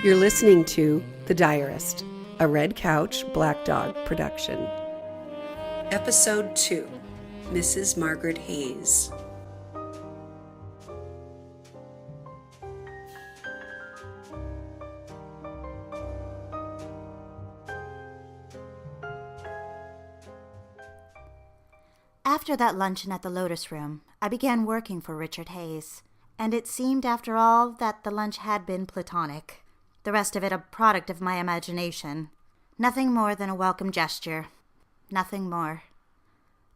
You're listening to The Diarist, a Red Couch Black Dog production. Episode 2, Mrs. Margaret Hayes. After that luncheon at the Lotus Room, I began working for Richard Hayes, and it seemed after all that the lunch had been platonic, the rest of it a product of my imagination. Nothing more than a welcome gesture. Nothing more.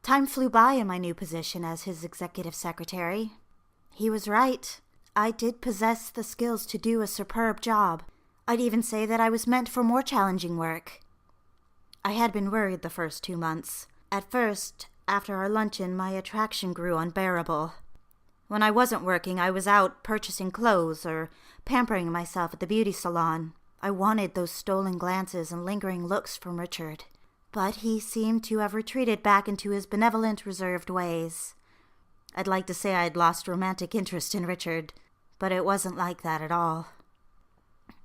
Time flew by in my new position as his executive secretary. He was right. I did possess the skills to do a superb job. I'd even say that I was meant for more challenging work. I had been worried the first 2 months. At first, after our luncheon, my attraction grew unbearable. When I wasn't working, I was out purchasing clothes or pampering myself at the beauty salon. I wanted those stolen glances and lingering looks from Richard. But he seemed to have retreated back into his benevolent, reserved ways. I'd like to say I'd lost romantic interest in Richard, but it wasn't like that at all.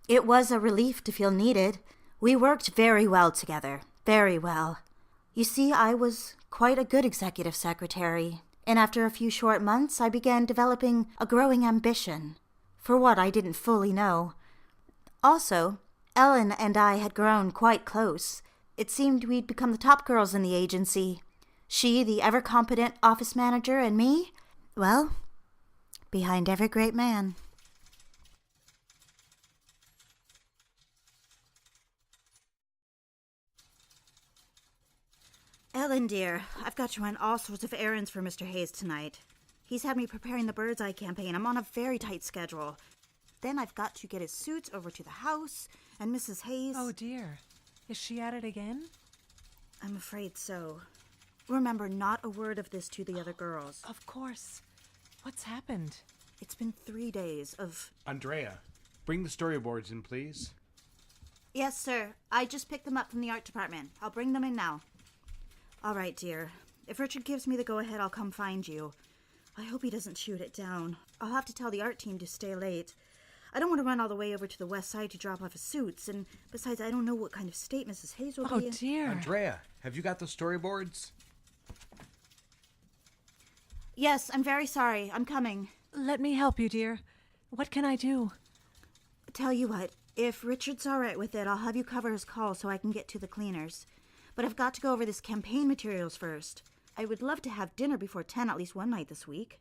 It was a relief to feel needed. We worked very well together, very well. You see, I was quite a good executive secretary, and after a few short months I began developing a growing ambition, for what I didn't fully know. Also, Ellen and I had grown quite close. It seemed we'd become the top girls in the agency. She, the ever-competent office manager, and me, well, behind every great man. Ellen, dear, I've got to run all sorts of errands for Mr. Hayes tonight. He's had me preparing the Bird's Eye campaign. I'm on a very tight schedule. Then I've got to get his suits over to the house, and Mrs. Hayes... Oh, dear. Is she at it again? I'm afraid so. Remember, not a word of this to the other girls. Of course. What's happened? It's been 3 days of... Andrea, bring the storyboards in, please. Yes, sir. I just picked them up from the art department. I'll bring them in now. All right, dear. If Richard gives me the go-ahead, I'll come find you. I hope he doesn't shoot it down. I'll have to tell the art team to stay late. I don't want to run all the way over to the west side to drop off his suits, and besides, I don't know what kind of state Mrs. Hayes will be in. Oh, dear. Andrea, have you got the storyboards? Yes, I'm very sorry. I'm coming. Let me help you, dear. What can I do? Tell you what, if Richard's all right with it, I'll have you cover his call so I can get to the cleaners. But I've got to go over this campaign materials first. I would love to have dinner before 10 at least one night this week.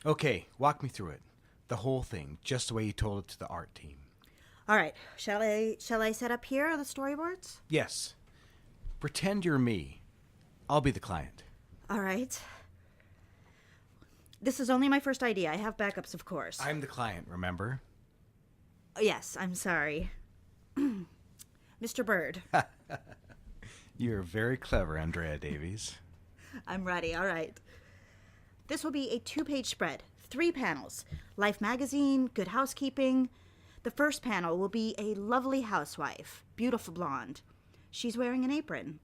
Okay, walk me through it. The whole thing, just the way you told it to the art team. All right, shall I set up here the storyboards? Yes. Pretend you're me. I'll be the client. All right. This is only my first idea. I have backups, of course. I'm the client, remember? Yes, I'm sorry. Mr. Bird. You're very clever, Andrea Davies. I'm ready. All right. This will be a 2-page spread, 3 panels. Life magazine, good housekeeping. The first panel will be a lovely housewife, beautiful blonde. She's wearing an apron.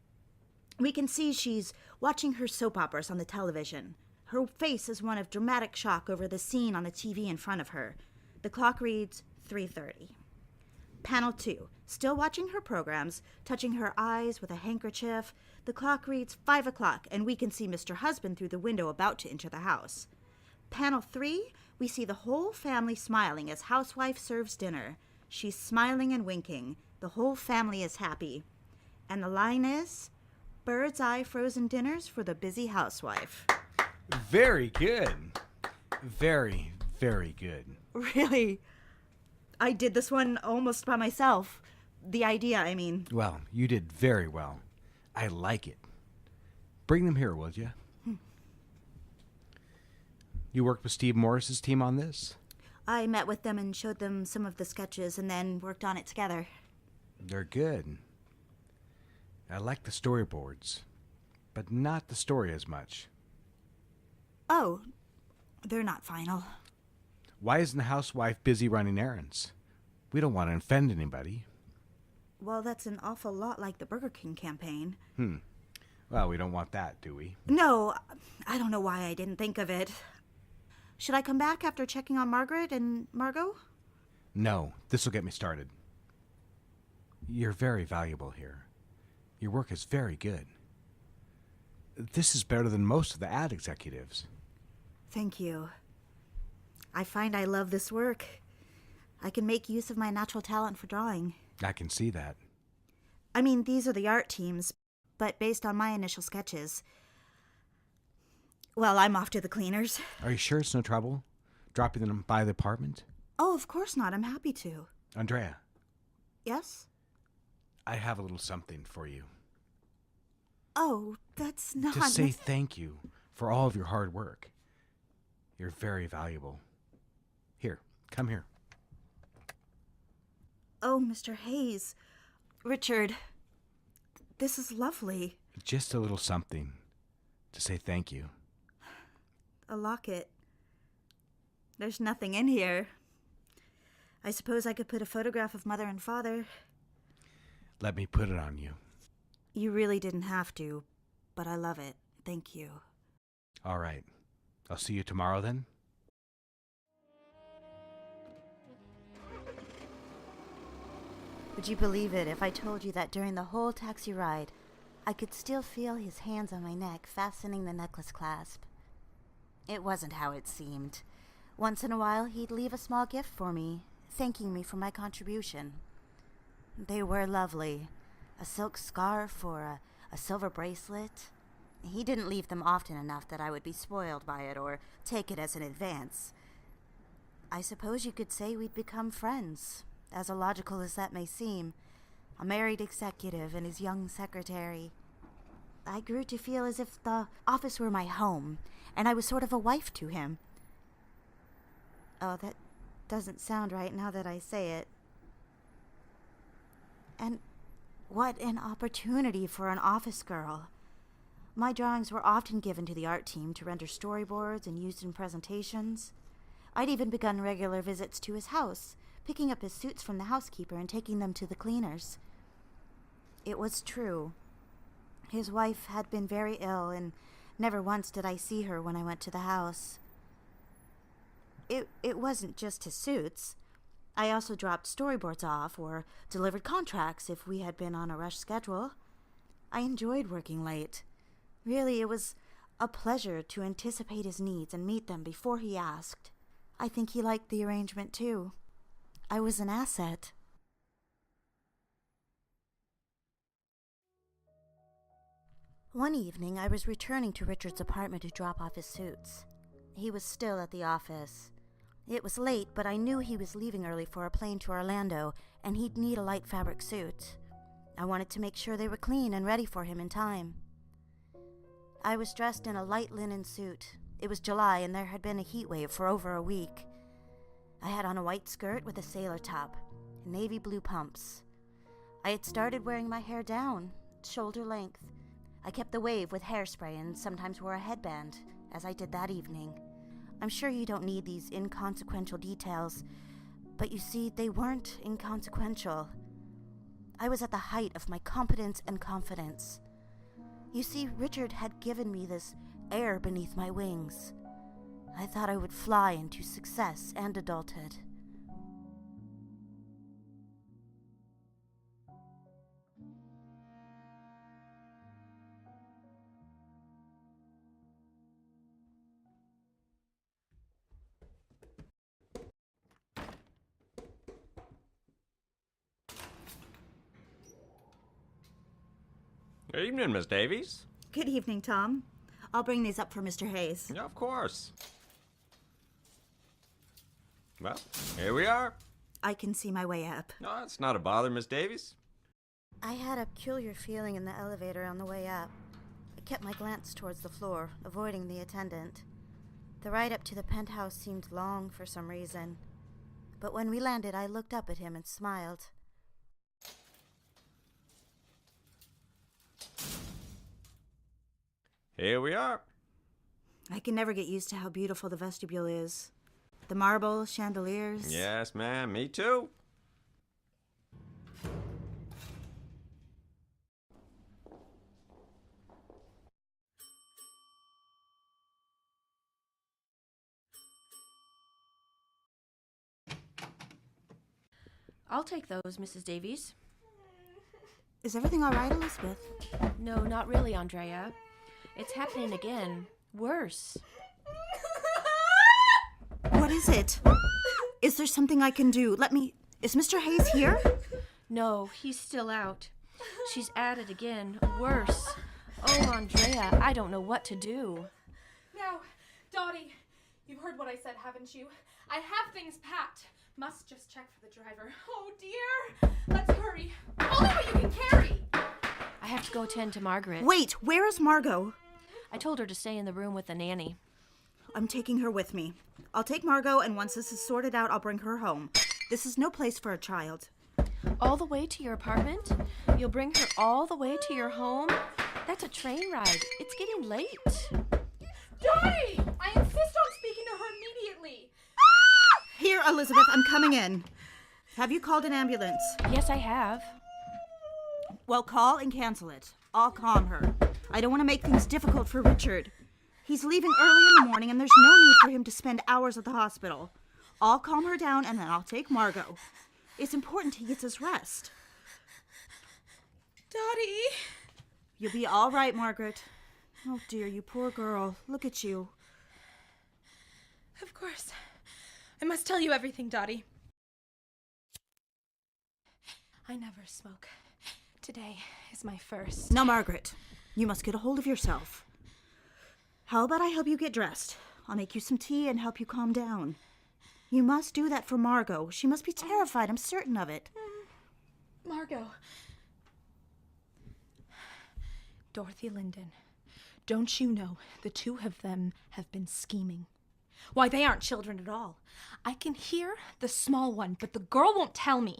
We can see she's watching her soap operas on the television. Her face is one of dramatic shock over the scene on the TV in front of her. The clock reads 3:30. Panel 2. Still watching her programs, touching her eyes with a handkerchief. The clock reads 5 o'clock, and we can see Mr. Husband through the window about to enter the house. Panel 3. We see the whole family smiling as housewife serves dinner. She's smiling and winking. The whole family is happy. And the line is, Bird's Eye frozen dinners for the busy housewife. Very good. Very, very good. Really? I did this one almost by myself. The idea, I mean. Well, you did very well. I like it. Bring them here, will you? You worked with Steve Morris's team on this? I met with them and showed them some of the sketches and then worked on it together. They're good. I like the storyboards, but not the story as much. Oh, they're not final. Why isn't the housewife busy running errands? We don't want to offend anybody. Well, that's an awful lot like the Burger King campaign. Well, we don't want that, do we? No, I don't know why I didn't think of it. Should I come back after checking on Margaret and Margot? No, this will get me started. You're very valuable here. Your work is very good. This is better than most of the ad executives. Thank you. I find I love this work. I can make use of my natural talent for drawing. I can see that. I mean, these are the art teams, but based on my initial sketches. Well, I'm off to the cleaners. Are you sure it's no trouble? Dropping them by the apartment? Oh, of course not. I'm happy to. Andrea, Yes? I have a little something for you. Oh, that's not... To say thank you for all of your hard work. You're very valuable. Here, come here. Oh, Mr. Hayes. Richard, this is lovely. Just a little something to say thank you. A locket. There's nothing in here. I suppose I could put a photograph of Mother and Father. Let me put it on you. You really didn't have to, but I love it. Thank you. All right. I'll see you tomorrow then. Would you believe it if I told you that during the whole taxi ride, I could still feel his hands on my neck fastening the necklace clasp? It wasn't how it seemed. Once in a while, he'd leave a small gift for me, thanking me for my contribution. They were lovely. A silk scarf or a silver bracelet. He didn't leave them often enough that I would be spoiled by it or take it as an advance. I suppose you could say we'd become friends, as illogical as that may seem. A married executive and his young secretary. I grew to feel as if the office were my home, and I was sort of a wife to him. Oh, that doesn't sound right now that I say it. And what an opportunity for an office girl. My drawings were often given to the art team to render storyboards and used in presentations. I'd even begun regular visits to his house, picking up his suits from the housekeeper and taking them to the cleaners. It was true. His wife had been very ill, and never once did I see her when I went to the house. It wasn't just his suits. I also dropped storyboards off or delivered contracts if we had been on a rush schedule. I enjoyed working late. Really, it was a pleasure to anticipate his needs and meet them before he asked. I think he liked the arrangement, too. I was an asset. One evening, I was returning to Richard's apartment to drop off his suits. He was still at the office. It was late, but I knew he was leaving early for a plane to Orlando, and he'd need a light fabric suit. I wanted to make sure they were clean and ready for him in time. I was dressed in a light linen suit. It was July, and there had been a heat wave for over a week. I had on a white skirt with a sailor top, and navy blue pumps. I had started wearing my hair down, shoulder length. I kept the wave with hairspray and sometimes wore a headband, as I did that evening. I'm sure you don't need these inconsequential details, but you see, they weren't inconsequential. I was at the height of my competence and confidence. You see, Richard had given me this air beneath my wings. I thought I would fly into success and adulthood. Good evening, Miss Davies. Good evening, Tom. I'll bring these up for Mr. Hayes. Yeah, of course. Well, here we are. I can see my way up. No, it's not a bother, Miss Davies. I had a peculiar feeling in the elevator on the way up. I kept my glance towards the floor, avoiding the attendant. The ride up to the penthouse seemed long for some reason. But when we landed, I looked up at him and smiled. Here we are. I can never get used to how beautiful the vestibule is. The marble, chandeliers. Yes, ma'am, me too. I'll take those, Mrs. Davies. Is everything all right, Elizabeth? No, not really, Andrea. It's happening again. Worse. What is it? Is there something I can do? Is Mr. Hayes here? No, he's still out. She's at it again. Worse. Oh, Andrea, I don't know what to do. Now, Dottie, you've heard what I said, haven't you? I have things packed. Must just check for the driver. Oh, dear. Let's hurry. Only what you can carry. I have to go attend to Margaret. Wait, where is Margot? I told her to stay in the room with the nanny. I'm taking her with me. I'll take Margot, and once this is sorted out, I'll bring her home. This is no place for a child. All the way to your apartment? You'll bring her all the way to your home? That's a train ride. It's getting late. Dottie! I insist on speaking to her immediately. Here, Elizabeth, I'm coming in. Have you called an ambulance? Yes, I have. Well, call and cancel it. I'll calm her. I don't want to make things difficult for Richard. He's leaving early in the morning, and there's no need for him to spend hours at the hospital. I'll calm her down, and then I'll take Margot. It's important he gets his rest. Dottie! You'll be all right, Margaret. Oh, dear, you poor girl. Look at you. Of course. I must tell you everything, Dottie. I never smoke. Today is my first. Now, Margaret, you must get a hold of yourself. How about I help you get dressed? I'll make you some tea and help you calm down. You must do that for Margot. She must be terrified, I'm certain of it. Margot. Dorothy Linden. Don't you know the two of them have been scheming? Why, they aren't children at all. I can hear the small one, but the girl won't tell me.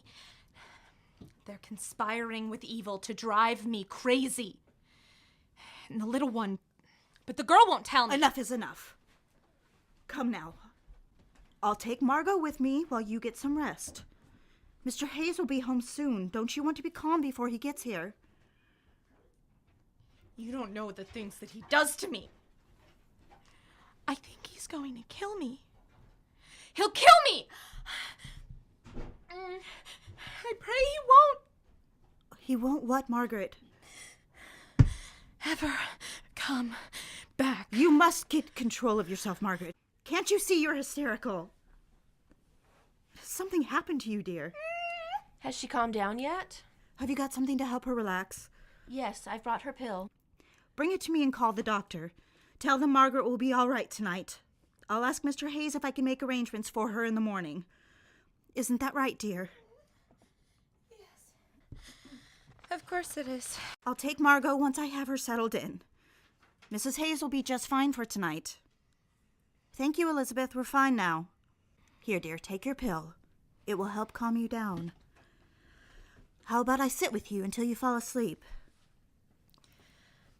They're conspiring with evil to drive me crazy. And the little one, but the girl won't tell me. Enough is enough. Come now. I'll take Margot with me while you get some rest. Mr. Hayes will be home soon. Don't you want to be calm before he gets here? You don't know the things that he does to me. I think he's going to kill me. He'll kill me! I pray he won't. He won't what, Margaret? Ever come back. You must get control of yourself, Margaret. Can't you see you're hysterical? Something happened to you, dear. Has she calmed down yet? Have you got something to help her relax? Yes, I've brought her pill. Bring it to me and call the doctor. Tell them Margaret will be all right tonight. I'll ask Mr. Hayes if I can make arrangements for her in the morning. Isn't that right, dear? Of course it is. I'll take Margot once I have her settled in. Mrs. Hayes will be just fine for tonight. Thank you, Elizabeth. We're fine now. Here, dear, take your pill. It will help calm you down. How about I sit with you until you fall asleep?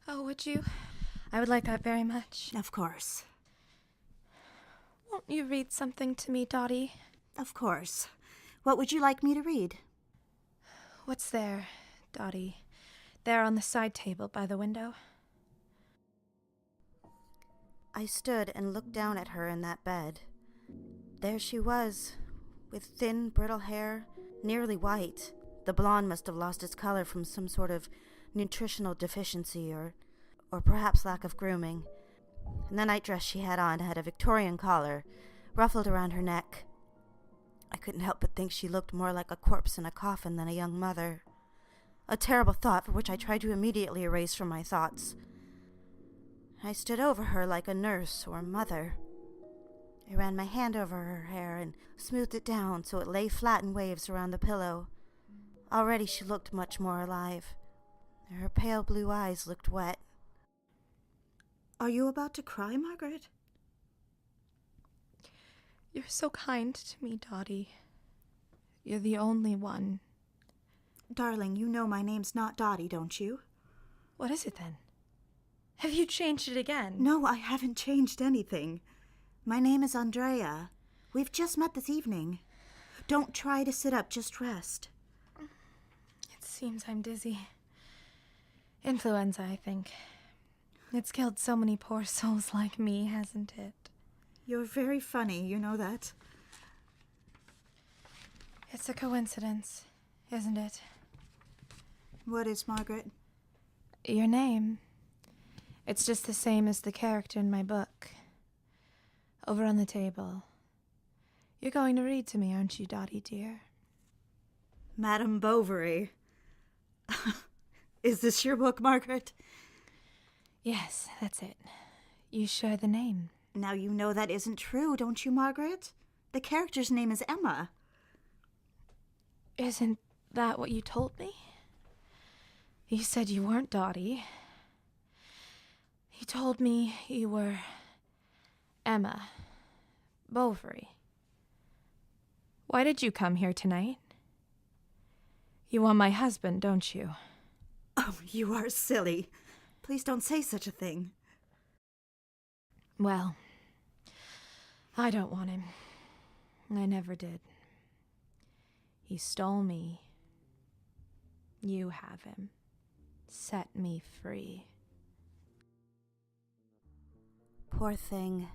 Oh, would you? I would like that very much. Of course. Won't you read something to me, Dottie? Of course. What would you like me to read? What's there, Dottie? There on the side table by the window? I stood and looked down at her in that bed. There she was, with thin, brittle hair, nearly white. The blonde must have lost its color from some sort of nutritional deficiency or perhaps lack of grooming. And the nightdress she had on had a Victorian collar, ruffled around her neck. I couldn't help but think she looked more like a corpse in a coffin than a young mother. A terrible thought for which I tried to immediately erase from my thoughts. I stood over her like a nurse or mother. I ran my hand over her hair and smoothed it down so it lay flat in waves around the pillow. Already she looked much more alive. Her pale blue eyes looked wet. Are you about to cry, Margaret? You're so kind to me, Dottie. You're the only one. Darling, you know my name's not Dottie, don't you? What is it then? Have you changed it again? No, I haven't changed anything. My name is Andrea. We've just met this evening. Don't try to sit up, just rest. It seems I'm dizzy. Influenza, I think. It's killed so many poor souls like me, hasn't it? You're very funny, you know that. It's a coincidence, isn't it? What is, Margaret? Your name. It's just the same as the character in my book. Over on the table. You're going to read to me, aren't you, Dottie dear? Madame Bovary. Is this your book, Margaret? Yes, that's it. You share the name. Now you know that isn't true, don't you, Margaret? The character's name is Emma. Isn't that what you told me? You said you weren't Dottie. You told me you were Emma Bovary. Why did you come here tonight? You want my husband, don't you? Oh, you are silly. Please don't say such a thing. Well, I don't want him. I never did. He stole me. You have him. Set me free. Poor thing.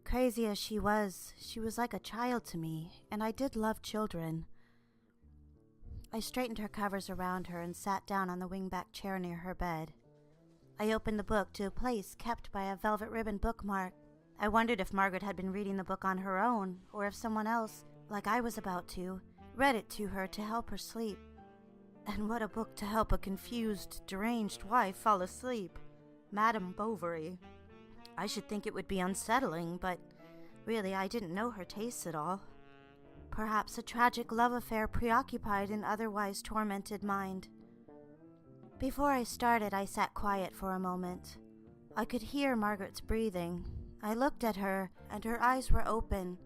Crazy as she was like a child to me, and I did love children. I straightened her covers around her and sat down on the wingback chair near her bed. I opened the book to a place kept by a velvet ribbon bookmark. I wondered if Margaret had been reading the book on her own, or if someone else, like I was about to, read it to her to help her sleep. And what a book to help a confused, deranged wife fall asleep. Madame Bovary. I should think it would be unsettling, but really I didn't know her tastes at all. Perhaps a tragic love affair preoccupied an otherwise tormented mind. Before I started, I sat quiet for a moment. I could hear Margaret's breathing. I looked at her, and her eyes were open,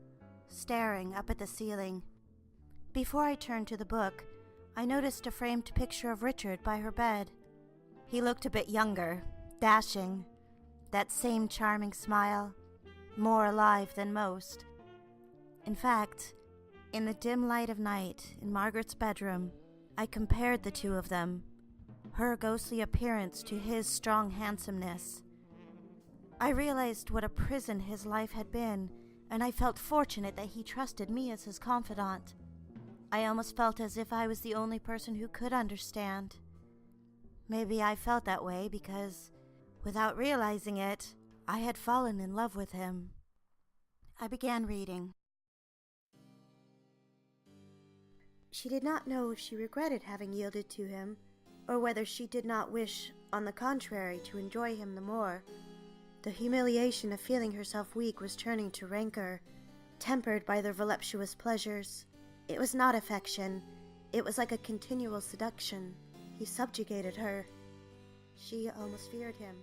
staring up at the ceiling. Before I turned to the book, I noticed a framed picture of Richard by her bed. He looked a bit younger, dashing, that same charming smile, more alive than most. In fact, in the dim light of night in Margaret's bedroom, I compared the two of them, her ghostly appearance to his strong handsomeness. I realized what a prison his life had been, and I felt fortunate that he trusted me as his confidant. I almost felt as if I was the only person who could understand. Maybe I felt that way because, without realizing it, I had fallen in love with him. I began reading. She did not know if she regretted having yielded to him, or whether she did not wish, on the contrary, to enjoy him the more. The humiliation of feeling herself weak was turning to rancor, tempered by their voluptuous pleasures. It was not affection. It was like a continual seduction. He subjugated her. She almost feared him.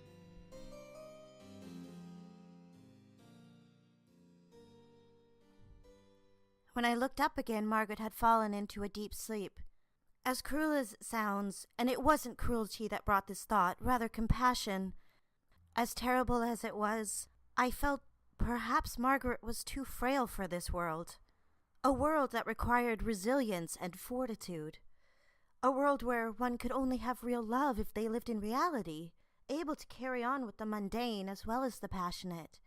When I looked up again, Margaret had fallen into a deep sleep. As cruel as it sounds, and it wasn't cruelty that brought this thought, rather compassion, as terrible as it was, I felt perhaps Margaret was too frail for this world. A world that required resilience and fortitude. A world where one could only have real love if they lived in reality, able to carry on with the mundane as well as the passionate.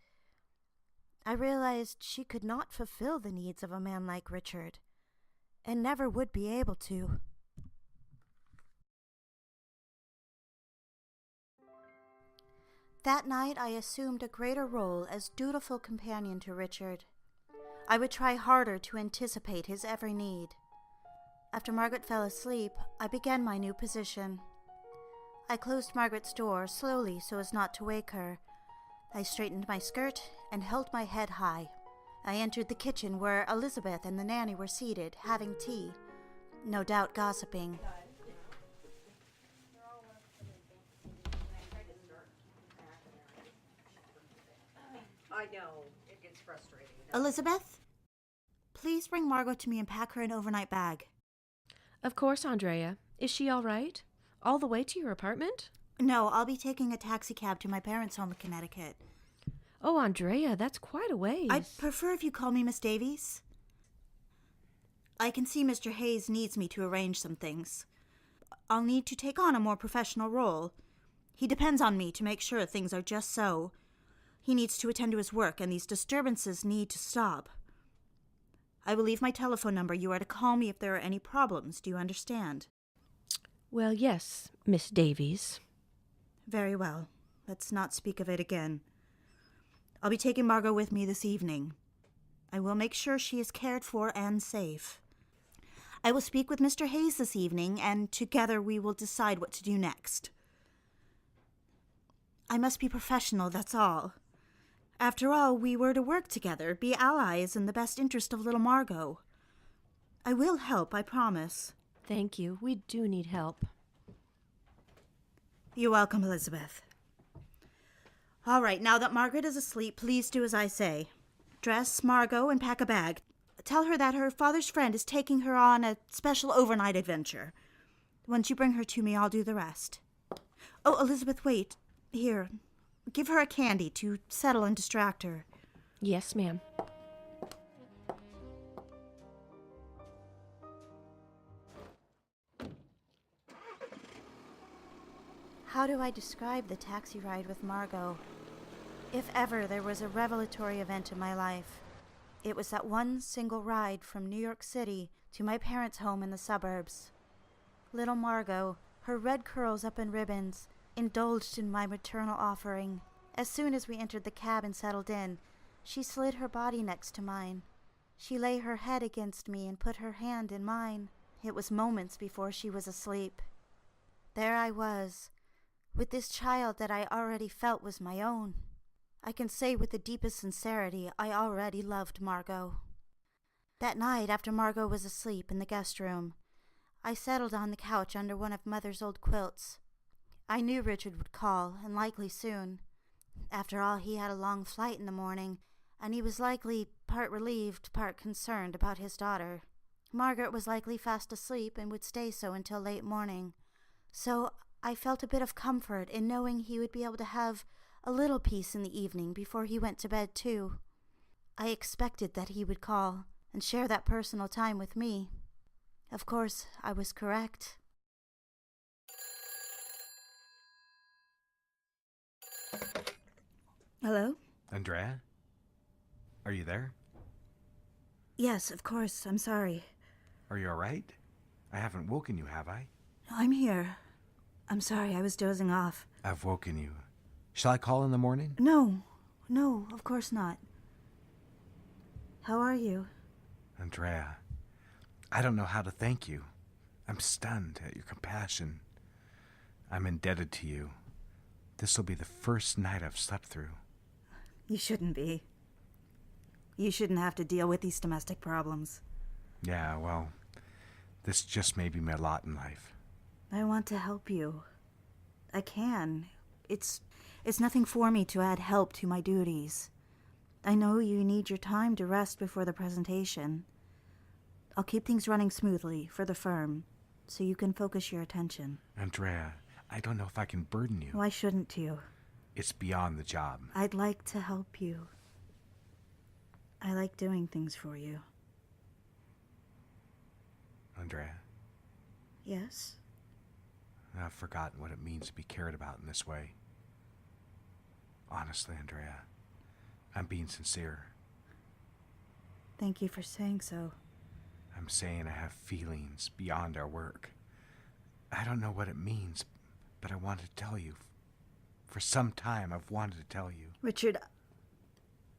I realized she could not fulfill the needs of a man like Richard, and never would be able to. That night I assumed a greater role as dutiful companion to Richard. I would try harder to anticipate his every need. After Margaret fell asleep, I began my new position. I closed Margaret's door slowly so as not to wake her. I straightened my skirt and held my head high. I entered the kitchen where Elizabeth and the nanny were seated, having tea, no doubt gossiping. I know. It gets frustrating. Elizabeth, please bring Margot to me and pack her an overnight bag. Of course, Andrea. Is she all right? All the way to your apartment? No, I'll be taking a taxi cab to my parents' home in Connecticut. Oh, Andrea, that's quite a ways. I'd prefer if you call me Miss Davies. I can see Mr. Hayes needs me to arrange some things. I'll need to take on a more professional role. He depends on me to make sure things are just so. He needs to attend to his work, and these disturbances need to stop. I will leave my telephone number. You are to call me if there are any problems. Do you understand? Well, yes, Miss Davies. Very well. Let's not speak of it again. I'll be taking Margot with me this evening. I will make sure she is cared for and safe. I will speak with Mr. Hayes this evening, and together we will decide what to do next. I must be professional, that's all. After all, we were to work together, be allies in the best interest of little Margot. I will help, I promise. Thank you. We do need help. You're welcome, Elizabeth. All right, now that Margaret is asleep, please do as I say. Dress Margot and pack a bag. Tell her that her father's friend is taking her on a special overnight adventure. Once you bring her to me, I'll do the rest. Oh, Elizabeth, wait. Here, give her a candy to settle and distract her. Yes, ma'am. How do I describe the taxi ride with Margot? If ever there was a revelatory event in my life, it was that one single ride from New York City to my parents' home in the suburbs. Little Margot, her red curls up in ribbons, indulged in my maternal offering. As soon as we entered the cab and settled in, she slid her body next to mine. She lay her head against me and put her hand in mine. It was moments before she was asleep. There I was, with this child that I already felt was my own. I can say with the deepest sincerity I already loved Margot. That night, after Margot was asleep in the guest room, I settled on the couch under one of Mother's old quilts. I knew Richard would call, and likely soon. After all, he had a long flight in the morning, and he was likely part relieved, part concerned about his daughter. Margaret was likely fast asleep and would stay so until late morning. So I felt a bit of comfort in knowing he would be able to have a little peace in the evening before he went to bed, too. I expected that he would call and share that personal time with me. Of course, I was correct. Hello? Andrea? Are you there? Yes, of course. I'm sorry. Are you all right? I haven't woken you, have I? I'm here. I'm sorry, I was dozing off. I've woken you. Shall I call in the morning? No, of course not. How are you? Andrea, I don't know how to thank you. I'm stunned at your compassion. I'm indebted to you. This will be the first night I've slept through. You shouldn't be. You shouldn't have to deal with these domestic problems. Yeah, well, this just may be my lot in life. I want to help you. I can. It's nothing for me to add help to my duties. I know you need your time to rest before the presentation. I'll keep things running smoothly for the firm, so you can focus your attention. Andrea, I don't know if I can burden you. Why shouldn't you? It's beyond the job. I'd like to help you. I like doing things for you. Andrea, Yes? I've forgotten what it means to be cared about in this way. Honestly, Andrea, I'm being sincere. Thank you for saying so. I'm saying I have feelings beyond our work. I don't know what it means, but I wanted to tell you. For some time, I've wanted to tell you. Richard,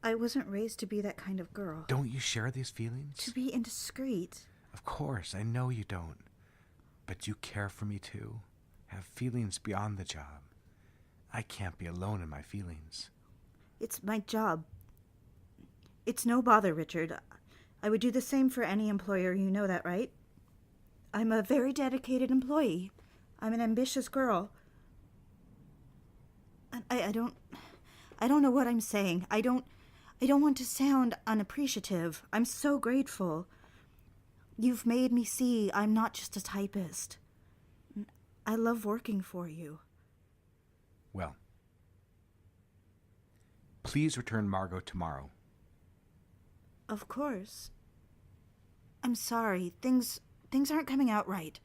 I wasn't raised to be that kind of girl. Don't you share these feelings? To be indiscreet. Of course, I know you don't. But you care for me too. Have feelings beyond the job. I can't be alone in my feelings. It's my job. It's no bother, Richard. I would do the same for any employer, you know that, right? I'm a very dedicated employee. I'm an ambitious girl. I don't know what I'm saying. I don't want to sound unappreciative. I'm so grateful. You've made me see I'm not just a typist. I love working for you. Well, please return Margot tomorrow. Of course. I'm sorry. Things aren't coming out right.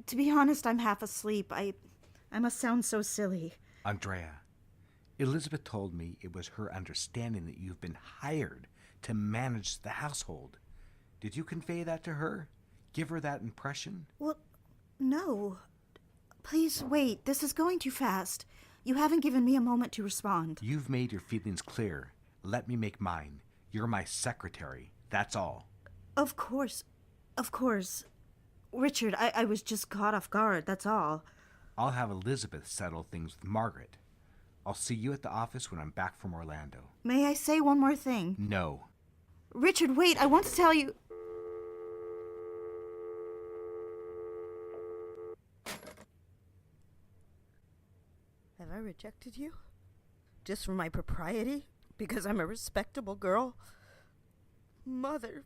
To be honest, I'm half asleep. I must sound so silly. Andrea, Elizabeth told me it was her understanding that you've been hired to manage the household. Did you convey that to her? Give her that impression? Well, no. Please wait. This is going too fast. You haven't given me a moment to respond. You've made your feelings clear. Let me make mine. You're my secretary. That's all. Of course. Of course. Richard, I was just caught off guard, that's all. I'll have Elizabeth settle things with Margaret. I'll see you at the office when I'm back from Orlando. May I say one more thing? No. Richard, wait, I want to tell you... Have I rejected you? Just for my propriety? Because I'm a respectable girl? Mother,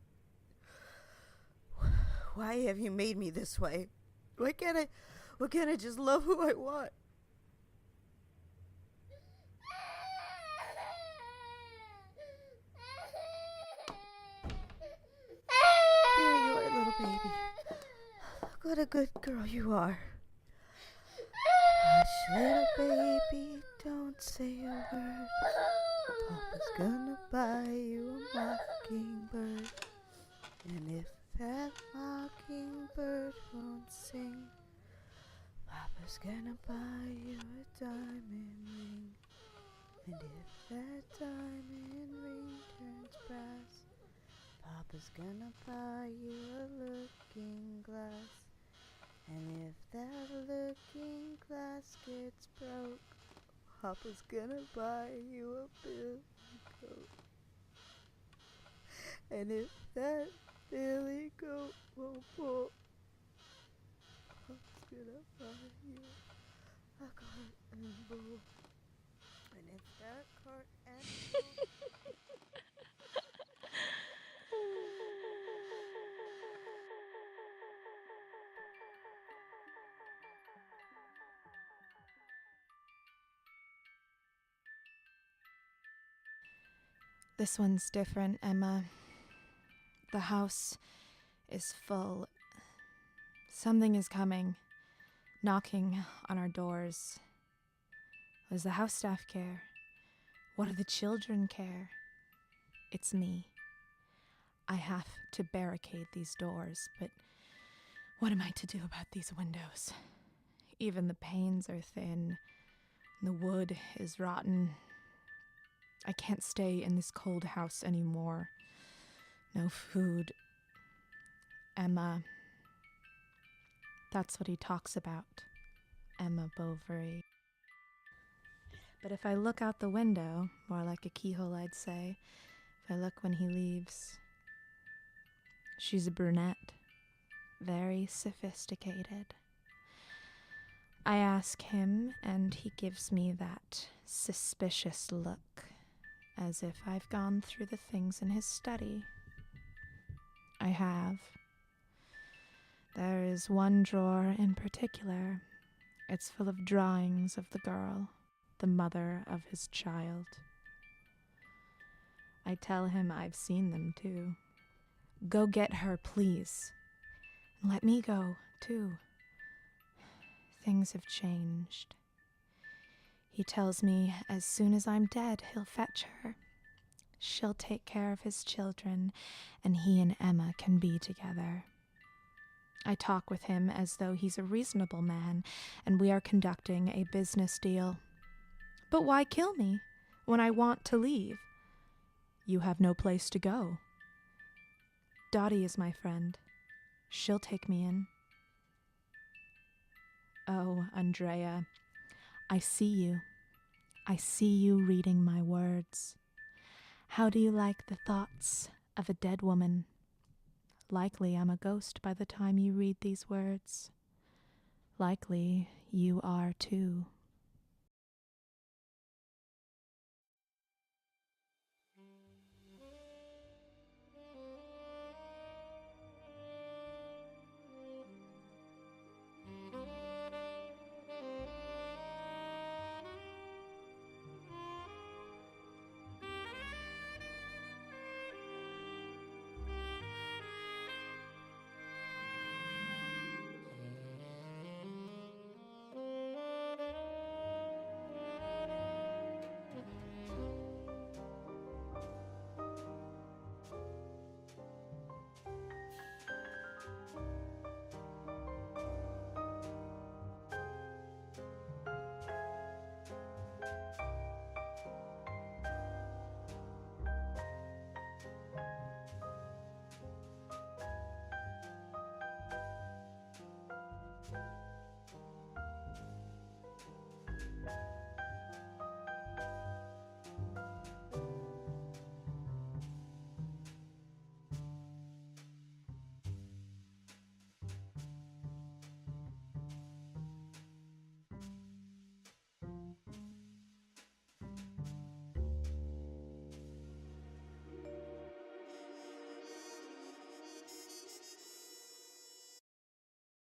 why have you made me this way? Why can't I just love who I want? There you are, little baby. Look what a good girl you are. Hush, little baby, don't say a word. Papa's gonna buy you a mockingbird. And if that mockingbird won't sing, Papa's gonna buy you a diamond ring. And if that diamond ring turns brass, Papa's gonna buy you a looking glass. And if that looking glass gets broke, Papa's gonna buy you a billy goat. And if that billy goat won't pull, Papa's gonna buy you a cart and bull. And if that cart and bull... This one's different, Emma. The house is full. Something is coming, knocking on our doors. Does the house staff care? What do the children care? It's me. I have to barricade these doors, but what am I to do about these windows? Even the panes are thin. The wood is rotten. I can't stay in this cold house anymore. No food. Emma. That's what he talks about. Emma Bovary. But if I look out the window, more like a keyhole I'd say, if I look when he leaves, she's a brunette. Very sophisticated. I ask him, and he gives me that suspicious look, as if I've gone through the things in his study. I have. There is one drawer in particular. It's full of drawings of the girl, the mother of his child. I tell him I've seen them too. Go get her, please. Let me go, too. Things have changed. He tells me as soon as I'm dead, he'll fetch her. She'll take care of his children, and he and Emma can be together. I talk with him as though he's a reasonable man, and we are conducting a business deal. But why kill me when I want to leave? You have no place to go. Dottie is my friend. She'll take me in. Oh, Andrea, I see you. I see you reading my words. How do you like the thoughts of a dead woman? Likely I'm a ghost by the time you read these words. Likely you are too.